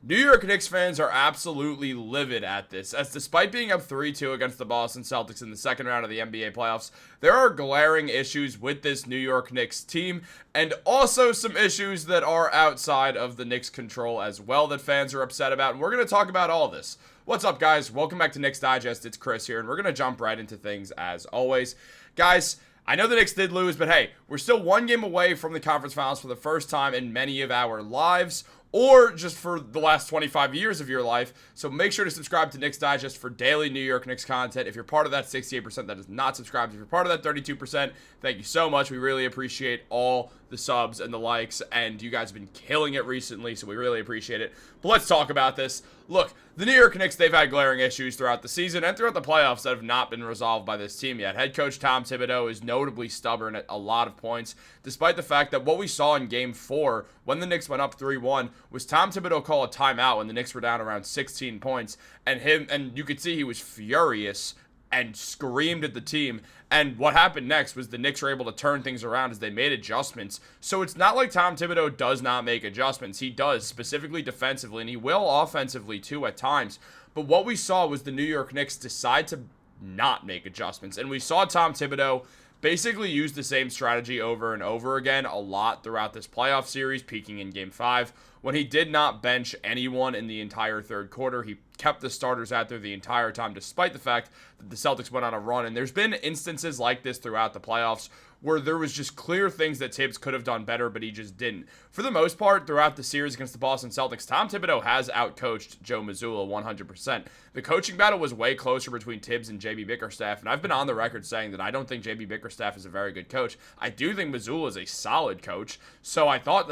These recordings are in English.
New York Knicks fans are absolutely livid at this, as despite being up 3-2 against the Boston Celtics in the second round of the NBA playoffs, there are glaring issues with this New York Knicks team, and also some issues that are outside of the Knicks' control as well that fans are upset about, and we're going to talk about all this. What's up, guys? Welcome back to Knicks Digest. It's Chris here, and we're going to jump right into things as always. Guys, I know the Knicks did lose, but hey, we're still one game away from the conference finals for the first time in many of our lives, or just for the last 25 years of your life. So make sure to subscribe to Knicks Digest for daily New York Knicks content. If you're part of that 68% that is not subscribed, if you're part of that 32%, thank you so much. We really appreciate all the subs and the likes, and you guys have been killing it recently, so we really appreciate it. But let's talk about this. Look, the New York Knicks, they've had glaring issues throughout the season and throughout the playoffs that have not been resolved by this team yet. Head Coach Tom Thibodeau is notably stubborn at a lot of points, despite the fact that what we saw in Game 4 when the Knicks went up 3-1 was Tom Thibodeau call a timeout when the Knicks were down around 16 points, and you could see he was furious and screamed at the team. And what happened next was the Knicks were able to turn things around as they made adjustments. So it's not like Tom Thibodeau does not make adjustments. He does, specifically defensively, and he will offensively too at times. But what we saw was the New York Knicks decide to not make adjustments. And we saw Tom Thibodeau basically use the same strategy over and over again a lot throughout this playoff series, peaking in Game 5. When he did not bench anyone in the entire third quarter, he kept the starters out there the entire time, despite the fact that the Celtics went on a run. And there's been instances like this throughout the playoffs where there was just clear things that Tibs could have done better, but he just didn't. For the most part, throughout the series against the Boston Celtics, Tom Thibodeau has outcoached Joe Mazzulla 100%. The coaching battle was way closer between Tibs and JB Bickerstaff, and I've been on the record saying that I don't think JB Bickerstaff is a very good coach. I do think Mazzulla is a solid coach, so I thought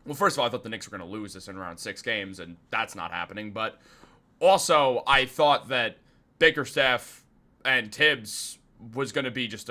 well, first of all, I thought the Knicks were going to lose this in around 6 games, and that's not happening. But also, I thought that Bickerstaff and Tibs was going to be just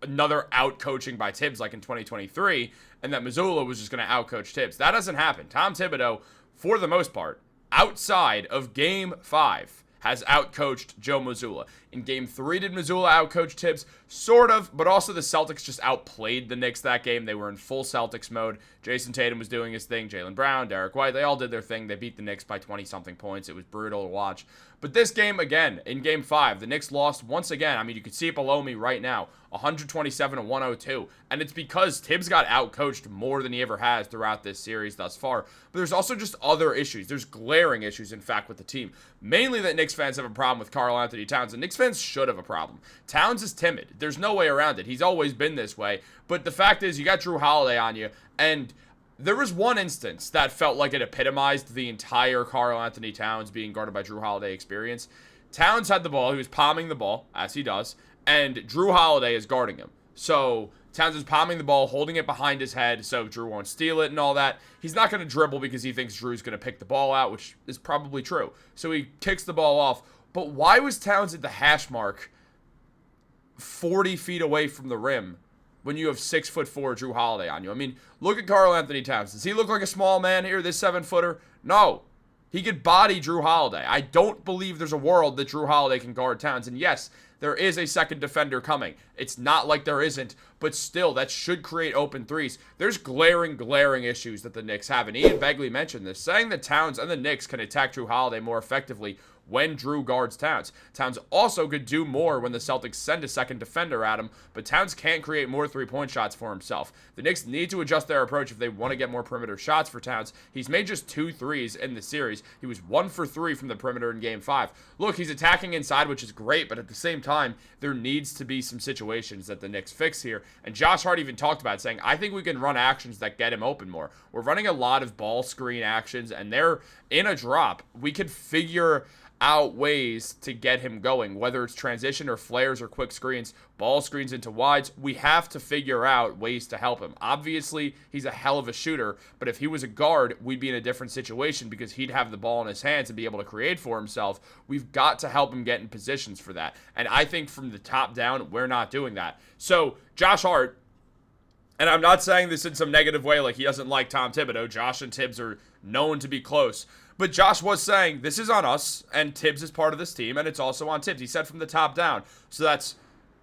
another out-coaching by Tibs like in 2023, and that Mazzulla was just going to out-coach Tibs. That doesn't happen. Tom Thibodeau, for the most part, outside of Game 5, has outcoached Joe Mazzulla. In Game 3, did Mazzulla outcoach Tibs? Sort of, but also the Celtics just outplayed the Knicks that game. They were in full Celtics mode. Jason Tatum was doing his thing. Jalen Brown, Derek White, they all did their thing. They beat the Knicks by 20-something points. It was brutal to watch. But this game, again, in Game 5, the Knicks lost once again. I mean, you can see it below me right now, 127-102. And it's because Tibs got outcoached more than he ever has throughout this series thus far. But there's also just other issues. There's glaring issues, in fact, with the team. Mainly that Knicks fans have a problem with Karl-Anthony Towns, and Knicks fans should have a problem. Towns is timid. There's no way around it. He's always been this way. But the fact is, you got Jrue Holiday on you, and there was one instance that felt like it epitomized the entire Karl-Anthony Towns being guarded by Jrue Holiday experience. Towns had the ball. He was palming the ball, as he does, and Jrue Holiday is guarding him. So Towns is palming the ball, holding it behind his head so Jrue won't steal it and all that. He's not going to dribble because he thinks Drew's going to pick the ball out, which is probably true. So he kicks the ball off. But why was Towns at the hash mark 40 feet away from the rim when you have 6'4" Jrue Holiday on you? I mean, look at Karl-Anthony Towns. Does he look like a small man here, this 7-footer? No. He could body Jrue Holiday. I don't believe there's a world that Jrue Holiday can guard Towns. And yes, there is a second defender coming. It's not like there isn't, but still, that should create open threes. There's glaring issues that the Knicks have. And Ian Begley mentioned this, saying that Towns and the Knicks can attack Jrue Holiday more effectively when Jrue guards Towns. Towns also could do more when the Celtics send a second defender at him, but Towns can't create more three-point shots for himself. The Knicks need to adjust their approach if they want to get more perimeter shots for Towns. He's made just 2 threes in the series. He was 1 for 3 from the perimeter in Game 5. Look, he's attacking inside, which is great, but at the same time, there needs to be some situations that the Knicks fix here. And Josh Hart even talked about it, saying, I think we can run actions that get him open more. We're running a lot of ball screen actions, and they're in a drop. We could figure out ways to get him going, whether it's transition or flares or quick screens, ball screens into wides. We have to figure out ways to help him. Obviously, he's a hell of a shooter, but if he was a guard, we'd be in a different situation because he'd have the ball in his hands and be able to create for himself. We've got to help him get in positions for that. And I think from the top down, we're not doing that. So, Josh Hart, and I'm not saying this in some negative way like he doesn't like Tom Thibodeau. Josh and Tibs are known to be close. But Josh was saying, this is on us, and Tibs is part of this team, and it's also on Tibs. He said from the top down. So that's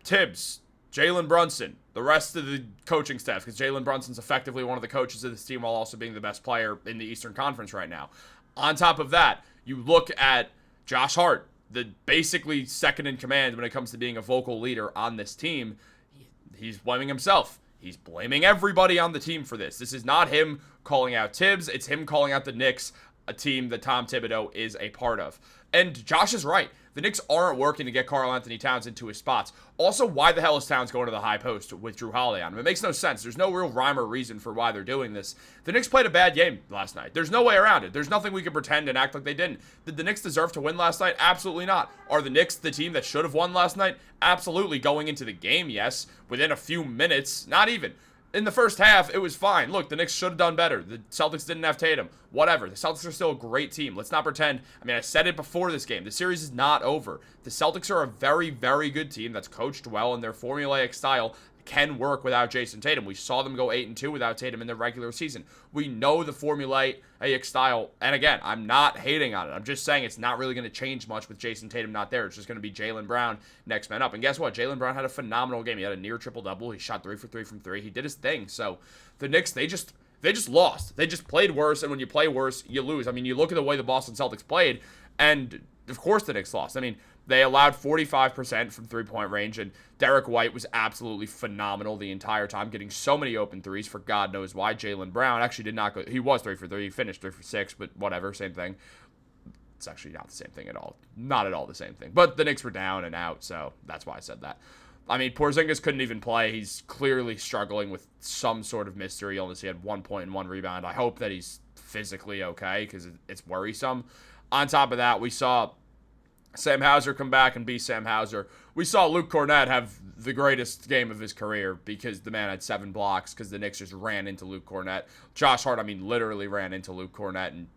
Tibs, Jalen Brunson, the rest of the coaching staff, because Jalen Brunson's effectively one of the coaches of this team while also being the best player in the Eastern Conference right now. On top of that, you look at Josh Hart, the basically second in command when it comes to being a vocal leader on this team. He's blaming himself. He's blaming everybody on the team for this. This is not him calling out Tibs. It's him calling out the Knicks, a team that Tom Thibodeau is a part of. And Josh is right. The Knicks aren't working to get Karl-Anthony Towns into his spots. Also, why the hell is Towns going to the high post with Jrue Holiday on him? It makes no sense. There's no real rhyme or reason for why they're doing this. The Knicks played a bad game last night. There's no way around it. There's nothing we can pretend and act like they didn't. Did the Knicks deserve to win last night? Absolutely not. Are the Knicks the team that should have won last night? Absolutely. Going into the game, yes. Within a few minutes, not even. In the first half, it was fine. Look, the Knicks should have done better. The Celtics didn't have Tatum. Whatever. The Celtics are still a great team. Let's not pretend. I mean, I said it before this game. The series is not over. The Celtics are a very, very good team that's coached well, and their formulaic style can work without Jason Tatum. We saw them go 8-2 without Tatum in the regular season. We know the formulaic style, and again, I'm not hating on it. I'm just saying it's not really going to change much with Jason Tatum not there. It's just going to be Jaylen Brown next man up. And guess what? Jaylen Brown had a phenomenal game. He had a near triple-double. He shot 3 for 3 from 3. He did his thing. So the Knicks, they just lost. They just played worse, and when you play worse, you lose. I mean, you look at the way the Boston Celtics played, and of course the Knicks lost. I mean, they allowed 45% from three-point range, and Derek White was absolutely phenomenal the entire time, getting so many open threes for God knows why. Jaylen Brown actually did not go. He was 3 for 3. He finished 3 for 6, but whatever, same thing. It's actually not the same thing at all. Not at all the same thing. But the Knicks were down and out, so that's why I said that. I mean, Porzingis couldn't even play. He's clearly struggling with some sort of mystery illness. He had 1 point and 1 rebound. I hope that he's physically okay because it's worrisome. On top of that, we saw Sam Hauser come back and be Sam Hauser. We saw Luke Cornett have the greatest game of his career because the man had 7 blocks because the Knicks just ran into Luke Cornett. Josh Hart, I mean, literally ran into Luke Cornett and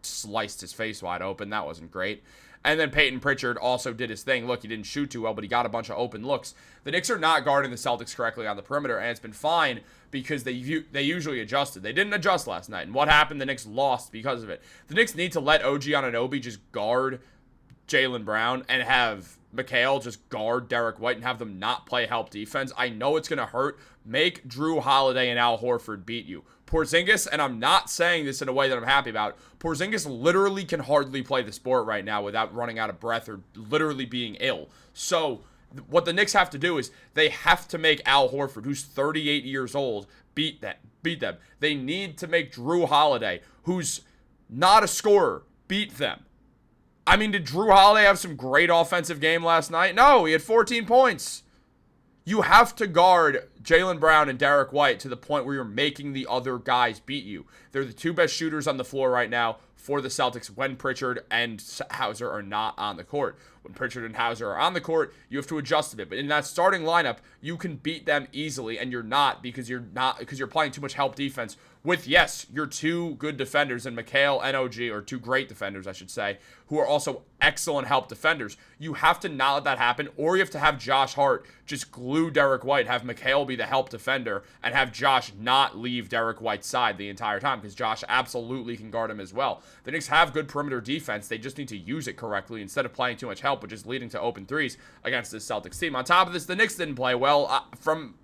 sliced his face wide open. That wasn't great. And then Peyton Pritchard also did his thing. Look, he didn't shoot too well, but he got a bunch of open looks. The Knicks are not guarding the Celtics correctly on the perimeter, and it's been fine because they usually adjusted. They didn't adjust last night. And what happened? The Knicks lost because of it. The Knicks need to let OG Anunoby just guard Jaylen Brown and have Mikal just guard Derek White and have them not play help defense. I know it's going to hurt. Make Jrue Holiday and Al Horford beat you. Porzingis, and I'm not saying this in a way that I'm happy about, Porzingis literally can hardly play the sport right now without running out of breath or literally being ill. So what the Knicks have to do is they have to make Al Horford, who's 38 years old, beat them. They need to make Jrue Holiday, who's not a scorer, beat them. I mean, did Jrue Holiday have some great offensive game last night? No, he had 14 points. You have to guard Jaylen Brown and Derek White to the point where you're making the other guys beat you. They're the 2 best shooters on the floor right now for the Celtics when Pritchard and Hauser are not on the court. When Pritchard and Hauser are on the court, you have to adjust a bit. But in that starting lineup, you can beat them easily, and you're not because you're playing too much help defense with, yes, your 2 good defenders in Mikal and OG, or 2 great defenders, I should say, who are also excellent help defenders. You have to not let that happen, or you have to have Josh Hart just glue Derek White, have Mikal be the help defender, and have Josh not leave Derek White's side the entire time, because Josh absolutely can guard him as well. The Knicks have good perimeter defense. They just need to use it correctly instead of playing too much help, which is leading to open threes against this Celtics team. On top of this, the Knicks didn't play well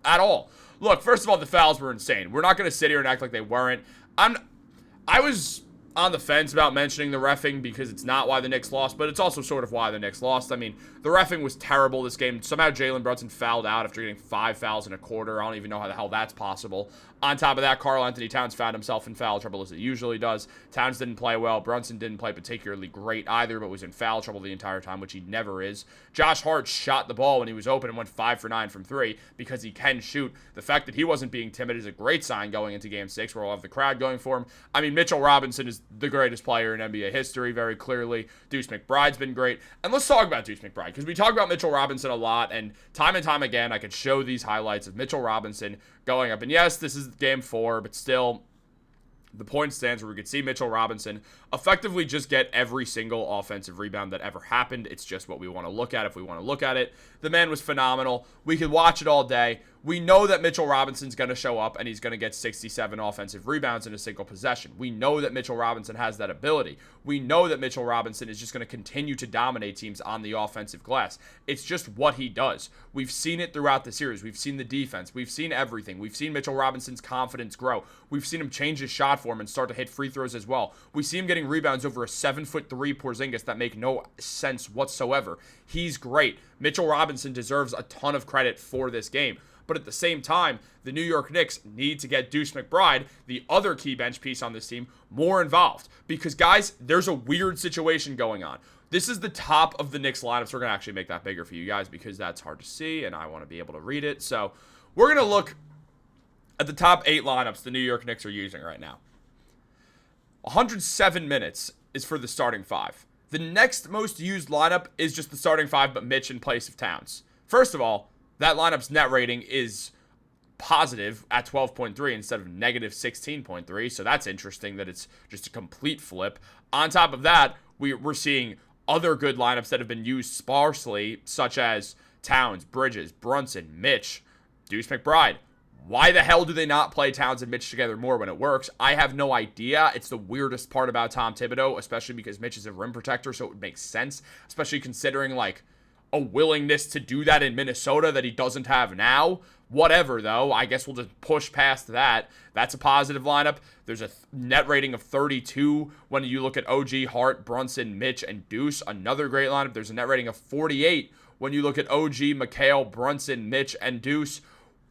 at all. Look, first of all, the fouls were insane. We're not going to sit here and act like they weren't. I was on the fence about mentioning the reffing because it's not why the Knicks lost, but it's also sort of why the Knicks lost. I mean, the reffing was terrible this game. Somehow Jalen Brunson fouled out after getting 5 fouls in a quarter. I don't even know how the hell that's possible. On top of that, Karl-Anthony Towns found himself in foul trouble as he usually does. Towns didn't play well. Brunson didn't play particularly great either, but was in foul trouble the entire time, which he never is. Josh Hart shot the ball when he was open and went 5 for 9 from 3 because he can shoot. The fact that he wasn't being timid is a great sign going into Game 6 where we'll have the crowd going for him. I mean, Mitchell Robinson is the greatest player in NBA history, very clearly. Deuce McBride's been great. And let's talk about Deuce McBride, because we talk about Mitchell Robinson a lot, and time again, I could show these highlights of Mitchell Robinson going up. And yes, this is Game 4, but still, the point stands where we could see Mitchell Robinson effectively just get every single offensive rebound that ever happened. It's just what we want to look at if we want to look at it. The man was phenomenal. We could watch it all day. We know that Mitchell Robinson's going to show up and he's going to get 67 offensive rebounds in a single possession. We know that Mitchell Robinson has that ability. We know that Mitchell Robinson is just going to continue to dominate teams on the offensive glass. It's just what he does. We've seen it throughout the series. We've seen the defense. We've seen everything. We've seen Mitchell Robinson's confidence grow. We've seen him change his shot form and start to hit free throws as well. We see him getting rebounds over a 7'3" Porzingis that make no sense whatsoever. He's great. Mitchell Robinson deserves a ton of credit for this game. But at the same time, the New York Knicks need to get Deuce McBride, the other key bench piece on this team, more involved. Because, guys, there's a weird situation going on. This is the top of the Knicks lineups. We're going to actually make that bigger for you guys because that's hard to see, and I want to be able to read it. So we're going to look at the top 8 lineups the New York Knicks are using right now. 107 minutes is for the starting 5. The next most used lineup is just the starting 5, but Mitch in place of Towns. First of all, that lineup's net rating is positive at 12.3 instead of negative 16.3. So that's interesting that it's just a complete flip. On top of that, we're seeing other good lineups that have been used sparsely, such as Towns, Bridges, Brunson, Mitch, Deuce McBride. Why the hell do they not play Towns and Mitch together more when it works? I have no idea. It's the weirdest part about Tom Thibodeau, especially because Mitch is a rim protector, so it would make sense, especially considering, like, a willingness to do that in Minnesota that he doesn't have now. Whatever, though. I guess we'll just push past that. That's a positive lineup. There's a net rating of 32 when you look at OG, Hart, Brunson, Mitch, and Deuce. Another great lineup. There's a net rating of 48 when you look at OG, Mikal, Brunson, Mitch, and Deuce.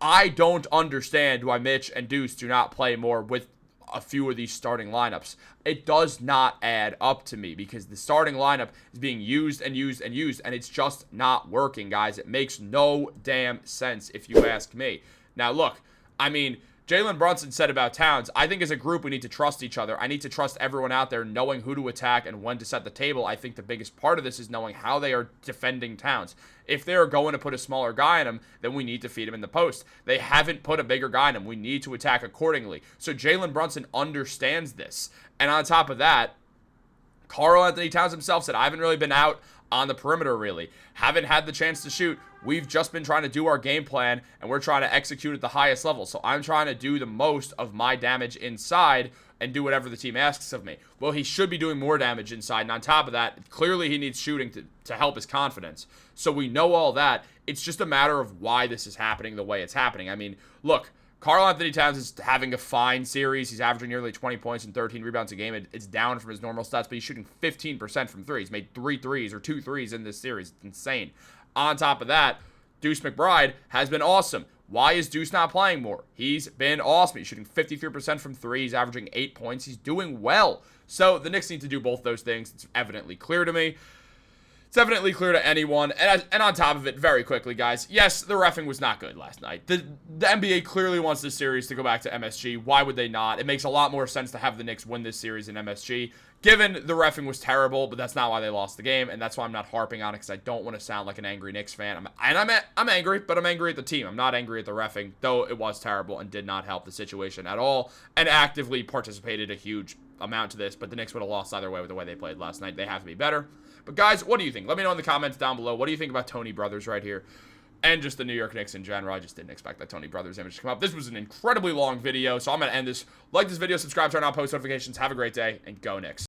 I don't understand why Mitch and Deuce do not play more with a few of these starting lineups. It does not add up to me because the starting lineup is being used and used and used, and it's just not working, guys. It makes no damn sense if you ask me. Now, look, I mean, Jalen Brunson said about Towns, I think as a group we need to trust each other. I need to trust everyone out there knowing who to attack and when to set the table. I think the biggest part of this is knowing how they are defending Towns. If they're going to put a smaller guy on him, then we need to feed him in the post. They haven't put a bigger guy on him. We need to attack accordingly. So Jalen Brunson understands this. And on top of that, Karl-Anthony Towns himself said, I haven't really been out on the perimeter, really. Haven't had the chance to shoot. We've just been trying to do our game plan, and we're trying to execute at the highest level. So I'm trying to do the most of my damage inside and do whatever the team asks of me. Well, he should be doing more damage inside. And on top of that, clearly he needs shooting to help his confidence. So we know all that. It's just a matter of why this is happening the way it's happening. I mean, look, Karl-Anthony Towns is having a fine series. He's averaging nearly 20 points and 13 rebounds a game. It's down from his normal stats, but he's shooting 15% from 3. He's made 3 threes or 2 threes in this series. It's insane. On top of that, Deuce McBride has been awesome. Why is Deuce not playing more? He's been awesome. He's shooting 53% from 3. He's averaging 8 points. He's doing well. So the Knicks need to do both those things. It's evidently clear to me. It's evidently clear to anyone. And on top of it, very quickly, guys, yes, the reffing was not good last night. The NBA clearly wants this series to go back to MSG. Why would they not? It makes a lot more sense to have the Knicks win this series in MSG, given the reffing was terrible, but that's not why they lost the game, and that's why I'm not harping on it, because I don't want to sound like an angry Knicks fan. I'm angry, but I'm angry at the team. I'm not angry at the reffing, though it was terrible and did not help the situation at all, and actively participated a huge amount to this, but the Knicks would have lost either way with the way they played last night. They have to be better. But guys, what do you think? Let me know in the comments down below. What do you think about Tony Brothers right here? And just the New York Knicks in general. I just didn't expect that Tony Brothers image to come up. This was an incredibly long video, so I'm going to end this. Like this video, subscribe, turn on post notifications. Have a great day, and go Knicks.